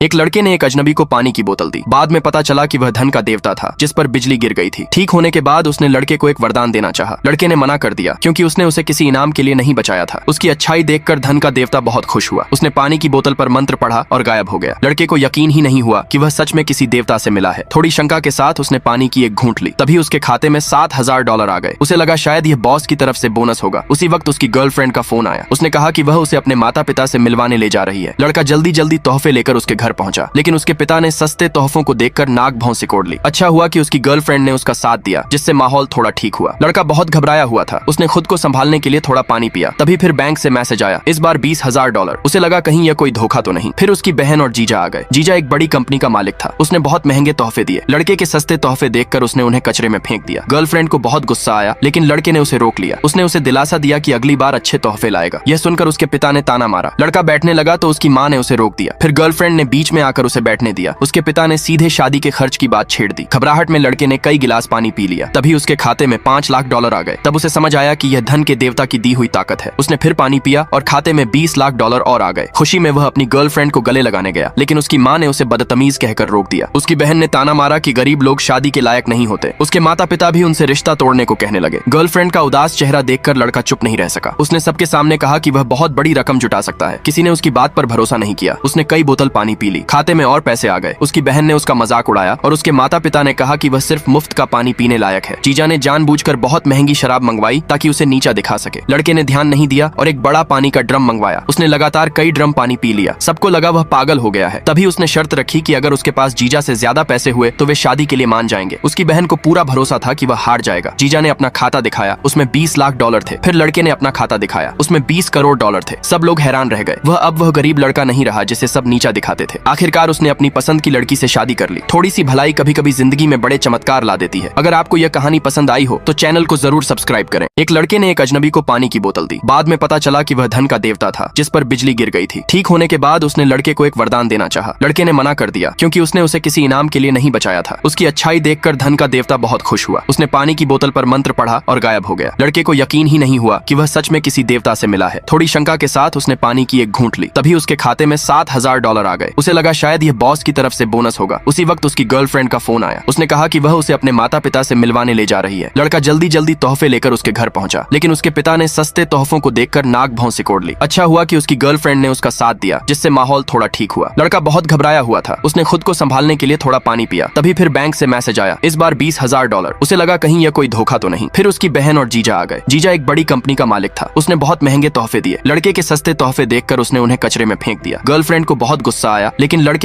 एक लड़के ने एक अजनबी को पानी की बोतल दी। बाद में पता चला कि वह धन का देवता था जिस पर बिजली गिर गई थी। ठीक होने के बाद उसने लड़के को एक वरदान देना चाहा। लड़के ने मना कर दिया क्योंकि उसने उसे किसी इनाम के लिए नहीं बचाया था। उसकी अच्छाई देखकर धन का देवता बहुत खुश हुआ। उसने पानी की बोतल पर मंत्र पढ़ा और गायब हो गया। लड़के को यकीन ही नहीं हुआ कि वह सच में किसी देवता से मिला है। थोड़ी शंका के साथ उसने पानी की एक घूंट ली। तभी उसके खाते में $7,000 आ गए। उसे लगा शायद यह बॉस की तरफ से बोनस होगा। उसी वक्त उसकी गर्लफ्रेंड का फोन आया। उसने कहा कि वह उसे अपने माता पिता से मिलवाने ले जा रही है। लड़का जल्दी जल्दी तोहफे लेकर उसके घर पहुंचा, लेकिन उसके पिता ने सस्ते तोहफों को देखकर नाक भौं सिकोड़ ली। अच्छा हुआ कि उसकी गर्लफ्रेंड ने उसका साथ दिया, जिससे माहौल थोड़ा ठीक हुआ। लड़का बहुत घबराया हुआ था। उसने खुद को संभालने के लिए थोड़ा पानी पिया। तभी फिर बैंक से मैसेज आया, इस बार $20,000। उसे लगा कहीं यह कोई धोखा तो नहीं। फिर उसकी बहन और जीजा आ गए। जीजा एक बड़ी कंपनी का मालिक था। उसने बहुत महंगे तोहफे दिए। लड़के के सस्ते तोहफे देखकर उसने उन्हें कचरे में फेंक दिया। गर्लफ्रेंड को बहुत गुस्सा आया, लेकिन लड़के ने उसे रोक लिया। उसने उसे दिलासा दिया कि अगली बार अच्छे तोहफे लाएगा। यह सुनकर उसके पिता ने ताना मारा। लड़का बैठने लगा तो उसकी माँ ने उसे रोक दिया। फिर गर्लफ्रेंड ने बीच में आकर उसे बैठने दिया। उसके पिता ने सीधे शादी के खर्च की बात छेड़ दी। घबराहट में लड़के ने कई गिलास पानी पी लिया। तभी उसके खाते में $5 लाख आ गए। तब उसे समझ आया कि यह धन के देवता की दी हुई ताकत है। उसने फिर पानी पिया और खाते में $20 लाख और आ गए। खुशी में वह अपनी गर्लफ्रेंड को गले लगाने गया, लेकिन उसकी माँ ने उसे बदतमीज कहकर रोक दिया। उसकी बहन ने ताना मारा कि गरीब लोग शादी के लायक नहीं होते। उसके माता पिता भी उनसे रिश्ता तोड़ने को कहने लगे। गर्लफ्रेंड का उदास चेहरा देखकर लड़का चुप नहीं रह सका। उसने सबके सामने कहा कि वह बहुत बड़ी रकम जुटा सकता है। किसी ने उसकी बात पर भरोसा नहीं किया। उसने कई बोतल पानी पी ली। खाते में और पैसे आ गए। उसकी बहन ने उसका मजाक उड़ाया और उसके माता पिता ने कहा कि वह सिर्फ मुफ्त का पानी पीने लायक है। जीजा ने जानबूझकर बहुत महंगी शराब मंगवाई ताकि उसे नीचा दिखा सके। लड़के ने ध्यान नहीं दिया और एक बड़ा पानी का ड्रम मंगवाया। उसने लगातार कई ड्रम पानी पी लिया। सबको लगा वह पागल हो गया है। तभी उसने शर्त रखी कि अगर उसके पास जीजा से ज्यादा पैसे हुए तो वे शादी के लिए मान जाएंगे। उसकी बहन को पूरा भरोसा था कि वह हार जाएगा। जीजा ने अपना खाता दिखाया, उसमें $20 लाख थे। फिर लड़के ने अपना खाता दिखाया, उसमें $20 करोड़ थे। सब लोग हैरान रह गए। वह गरीब लड़का नहीं रहा जिसे सब नीचा दिखाते थे। आखिरकार उसने अपनी पसंद की लड़की से शादी कर ली। थोड़ी सी भलाई कभी कभी जिंदगी में बड़े चमत्कार ला देती है। अगर आपको यह कहानी पसंद आई हो तो चैनल को जरूर सब्सक्राइब करें। एक लड़के ने एक अजनबी को पानी की बोतल दी। बाद में पता चला कि वह धन का देवता था जिस पर बिजली गिर गई थी। ठीक होने के बाद उसने लड़के को एक वरदान देना चाहा। लड़के ने मना कर दिया क्योंकि उसने उसे किसी इनाम के लिए नहीं बचाया था। उसकी अच्छाई देखकर धन का देवता बहुत खुश हुआ। उसने पानी की बोतल पर मंत्र पढ़ा और गायब हो गया। लड़के को यकीन ही नहीं हुआ कि वह सच में किसी देवता से मिला है। थोड़ी शंका के साथ उसने पानी की एक घूंट ली। तभी उसके खाते में $7,000 आ गए। उसे लगा शायद यह बॉस की तरफ से बोनस होगा। उसी वक्त उसकी गर्लफ्रेंड का फोन आया। उसने कहा कि वह उसे अपने माता पिता से मिलवाने ले जा रही है। लड़का जल्दी जल्दी तोहफे लेकर उसके घर पहुंचा, लेकिन उसके पिता ने सस्ते तोहफों को देखकर नाक भौं सिकोड़ ली। अच्छा हुआ कि उसकी गर्लफ्रेंड ने उसका साथ दिया, जिससे माहौल थोड़ा ठीक हुआ। लड़का बहुत घबराया हुआ था। उसने खुद को संभालने के लिए थोड़ा पानी पिया। तभी फिर बैंक से मैसेज आया, इस बार $20,000। उसे लगा कहीं यह कोई धोखा तो नहीं। फिर उसकी बहन और जीजा आ गए। जीजा एक बड़ी कंपनी का मालिक था। उसने बहुत महंगे तोहफे दिए। लड़के के सस्ते तोहफे देखकर उसने उन्हें कचरे में फेंक दिया। गर्लफ्रेंड को बहुत गुस्सा आया, लेकिन लड़के